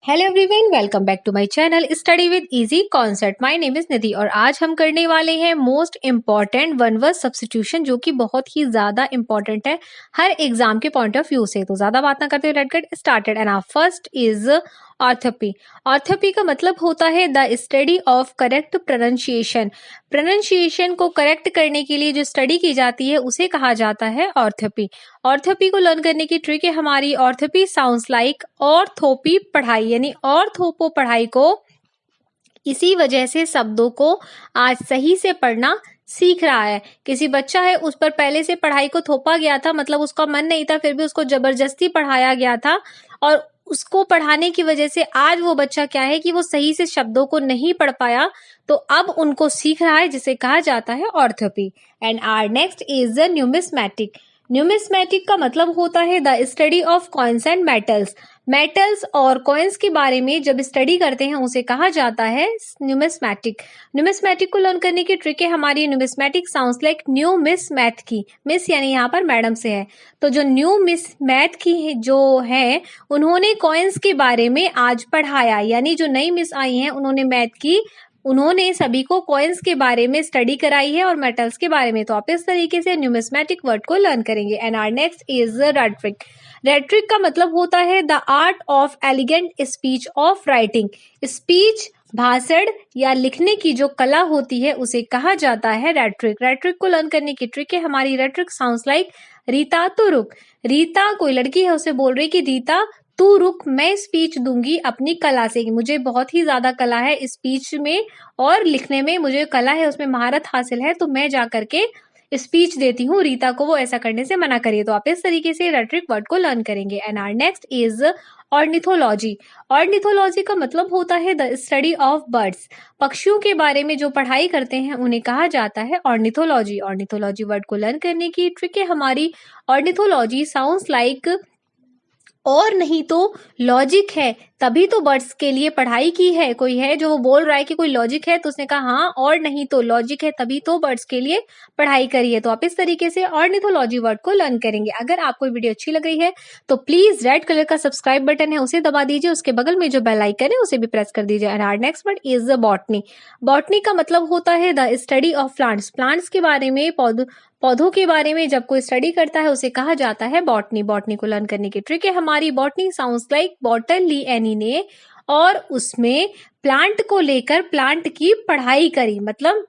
Hello everyone, welcome back to my channel study with easy concept. My name is Nidhi और आज हम करने वाले हैं most important one word substitution, जो कि बहुत ही ज्यादा इंपॉर्टेंट है हर एग्जाम के पॉइंट ऑफ व्यू से। तो ज्यादा बात ना करते हुए let's get started. And our first is orthoepy. Orthoepy का मतलब होता है the study of correct pronunciation. Pronunciation को करेक्ट करने के लिए जो स्टडी की जाती है उसे कहा जाता है ऑर्थोपी। ऑर्थोपी को लर्न करने की ट्रिक है हमारी ऑर्थोपी साउंड्स लाइक ऑर्थोपी पढ़ाई, यानी ऑर्थोपो पढ़ाई को इसी वजह से शब्दों को आज सही से पढ़ना सीख रहा है। किसी बच्चा है, उस पर पहले से पढ़ाई को थोपा गया था, मतलब उसका मन नहीं था, फिर भी उसको जबरदस्ती पढ़ाया गया था और उसको पढ़ाने की वजह से आज वो बच्चा क्या है कि वो सही से शब्दों को नहीं पढ़ पाया, तो अब उनको सीख रहा है, जिसे कहा जाता है orthoepy. And our next is the numismatic. Numismatic का मतलब होता है the study of coins and metals. Metals और कॉइन्स के बारे में जब स्टडी करते हैं उसे कहा जाता है न्यूमिस्मैटिक। न्यूमिस्मैटिक को लर्न करने की ट्रिक है हमारी numismatic sounds like new miss math की। मिस यानी यहाँ पर मैडम से है, तो जो न्यू मिस मैथ की जो है उन्होंने कॉइन्स के बारे में आज पढ़ाया, यानी जो नई मिस आई हैं उन्होंने मैथ की, उन्होंने सभी को कॉइन्स के बारे में स्टडी कराई है और मेटल्स के बारे में। तो आप इस तरीके से न्यूमिस्मैटिक वर्ड को लर्न करेंगे। And our next is rhetoric. Rhetoric का मतलब होता है the art of elegant speech of writing. Speech, भाषण या लिखने की जो कला होती है उसे कहा जाता है रेट्रिक। रेट्रिक को लर्न करने की ट्रिक है हमारी रेट्रिक साउंड्स लाइक रीता तो रुक। रीता कोई लड़की है, उसे बोल रही कि रीता तू रुक, मैं स्पीच दूंगी अपनी कला से। मुझे बहुत ही ज्यादा कला है स्पीच में और लिखने में, मुझे कला है, उसमें महारत हासिल है, तो मैं जा करके स्पीच देती हूँ रीता को वो ऐसा करने से मना करिए। तो आप इस तरीके से रेट्रिक वर्ड को लर्न करेंगे। And our next is ornithology. Ornithology का मतलब होता है द स्टडी ऑफ बर्ड्स। पक्षियों के बारे में जो पढ़ाई करते हैं उन्हें कहा जाता है ऑर्निथोलॉजी। ऑर्निथोलॉजी वर्ड को लर्न करने की ट्रिक है हमारी ऑर्निथोलॉजी साउंड्स लाइक और नहीं तो लॉजिक है, तभी तो बर्ड्स के लिए पढ़ाई की है। कोई है जो बोल रहा है कि कोई लॉजिक है, तो उसने कहा हाँ, और नहीं तो लॉजिक है, तभी तो बर्ड्स के लिए पढ़ाई करी है। तो आप इस तरीके से ऑर्निथोलॉजी वर्ड को लर्न करेंगे। अगर आपको वीडियो अच्छी लग रही है तो प्लीज रेड कलर का सब्सक्राइब बटन है उसे दबा दीजिए, उसके बगल में जो बेल आइकन है उसे भी प्रेस कर दीजिए। And our next word is botany. Botany का मतलब होता है the study of plants. Plants के बारे में, पौधों के बारे में जब कोई स्टडी करता है उसे कहा जाता है बॉटनी। बॉटनी को लर्न करने की ट्रिक है हमारी बॉटनी साउंड्स लाइक बॉटल ली एनी ने, और उसमें प्लांट को लेकर प्लांट की पढ़ाई करी। मतलब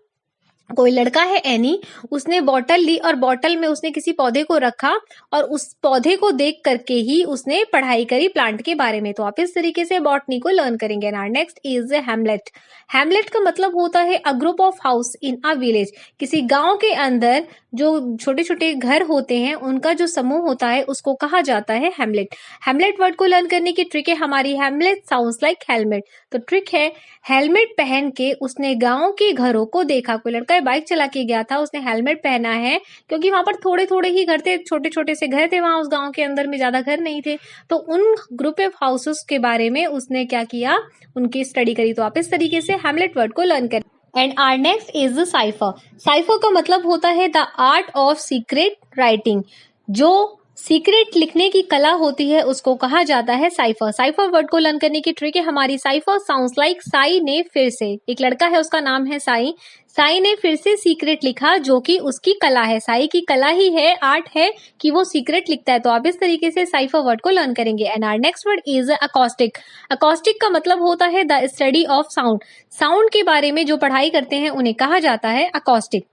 कोई लड़का है एनी, उसने बॉटल ली और बॉटल में उसने किसी पौधे को रखा और उस पौधे को देख करके ही उसने पढ़ाई करी प्लांट के बारे में। तो आप इस तरीके से बॉटनी को लर्न करेंगे। And next is Hamlet. Hamlet का मतलब होता है a group of house in a village. किसी गांव के अंदर जो छोटे छोटे घर होते हैं उनका जो समूह होता है उसको कहा जाता है हैमलेट। हैमलेट वर्ड को लर्न करने की ट्रिक है हमारी हैमलेट साउंड्स लाइक हेलमेट। तो ट्रिक है हेलमेट पहन के उसने गांव के घरों को देखा। कोई लड़का बाइक चला के गया था, उसने हेलमेट पहना है क्योंकि वहां पर थोड़े थोड़े ही घर थे, छोटे छोटे से घर थे वहां उस गांव के अंदर में, ज्यादा घर नहीं थे। तो उन ग्रुप ऑफ हाउसेस के बारे में उसने क्या किया, उनकी स्टडी करी। तो आप इस तरीके से हैमलेट वर्ड को लर्न करें। And our next is cipher. Cipher का मतलब होता है the art of secret writing. जो सीक्रेट लिखने की कला होती है उसको कहा जाता है साइफर। साइफर वर्ड को लर्न करने की ट्रिक है हमारी साइफर साउंड्स लाइक साई ने फिर से। एक लड़का है, उसका नाम है साई। साई ने फिर से सीक्रेट लिखा, जो कि उसकी कला है। साई की कला ही है, आर्ट है कि वो सीक्रेट लिखता है। तो आप इस तरीके से साइफर वर्ड को लर्न करेंगे। And our next word is acoustic. Acoustic का मतलब होता है the study of sound. Sound के बारे में जो पढ़ाई करते हैं उन्हें कहा जाता है अकॉस्टिक।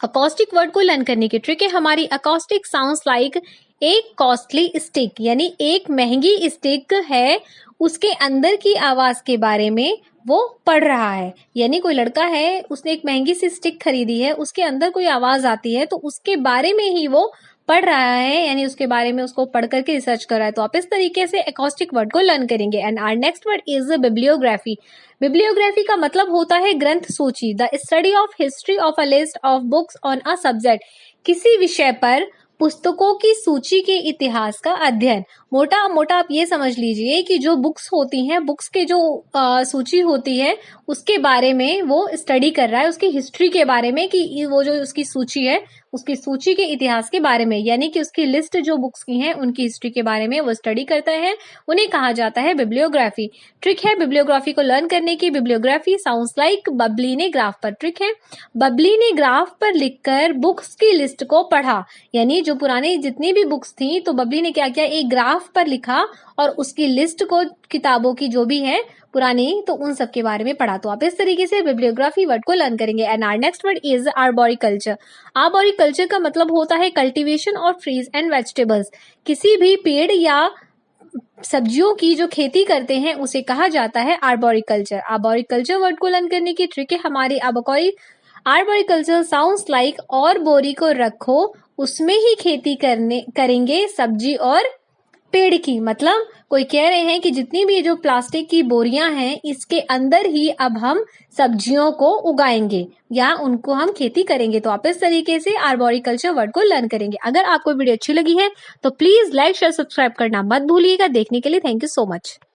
अकॉस्टिक वर्ड को लर्न करने की ट्रिक है हमारी अकॉस्टिक साउंड्स लाइक एक कॉस्टली स्टिक, यानी एक महंगी स्टिक है, उसके अंदर की आवाज के बारे में वो पढ़ रहा है। यानी कोई लड़का है, उसने एक महंगी सी स्टिक खरीदी है, उसके अंदर कोई आवाज आती है तो उसके बारे में ही वो पढ़ रहा है, यानी उसके बारे में उसको पढ़ करके रिसर्च कर रहा है। तो आप इस तरीके से एकॉस्टिक वर्ड को लर्न करेंगे। And our next word is bibliography. Bibliography का मतलब होता है ग्रंथ सूची, the study of history of a list of books on a subject. किसी विषय पर पुस्तकों की सूची के इतिहास का अध्ययन। मोटा मोटा आप ये समझ लीजिए कि जो बुक्स होती हैं, बुक्स के जो सूची होती है उसके बारे में वो स्टडी कर रहा है, उसकी हिस्ट्री के बारे में कि वो जो उसकी सूची है उसकी सूची के इतिहास के बारे में, यानी कि उसकी लिस्ट जो बुक्स की हैं उनकी हिस्ट्री के बारे में वो स्टडी करता है, उन्हें कहा जाता है बिब्लियोग्राफी। ट्रिक है बिब्लियोग्राफी को लर्न करने की। बिब्लियोग्राफी साउंड्स लाइक बबली ने ग्राफ पर। ट्रिक है, बबली ने ग्राफ पर लिखकर बुक्स की लिस्ट को पढ़ा, यानी जो पुरानी जितनी भी बुक्स थी तो बबली ने क्या किया, एक ग्राफ पर लिखा और उसकी लिस्ट को, किताबों की जो भी है पुरानी, तो उन सब के बारे में पढ़ा। तो आप इस तरीके से बिब्लियोग्राफी वर्ड को लर्न करेंगे। And our next word is arboriculture. Arboriculture का मतलब होता है cultivation of trees and vegetables. किसी भी पेड़ या सब्जियों की जो खेती करते हैं उसे कहा जाता है आर्बोरिकल्चर। आर्बोरिकल्चर वर्ड को लर्न करने की ट्रिक है हमारी आर्बोरिकल्चर साउंड्स लाइक, और बोरी को रखो उसमें ही खेती करेंगे सब्जी और पेड़ की। मतलब कोई कह रहे हैं कि जितनी भी जो प्लास्टिक की बोरियां हैं इसके अंदर ही अब हम सब्जियों को उगाएंगे या उनको हम खेती करेंगे। तो आप इस तरीके से आर्बोरिकल्चर वर्ड को लर्न करेंगे। अगर आपको वीडियो अच्छी लगी है तो प्लीज लाइक शेयर सब्सक्राइब करना मत भूलिएगा। देखने के लिए थैंक यू सो मच।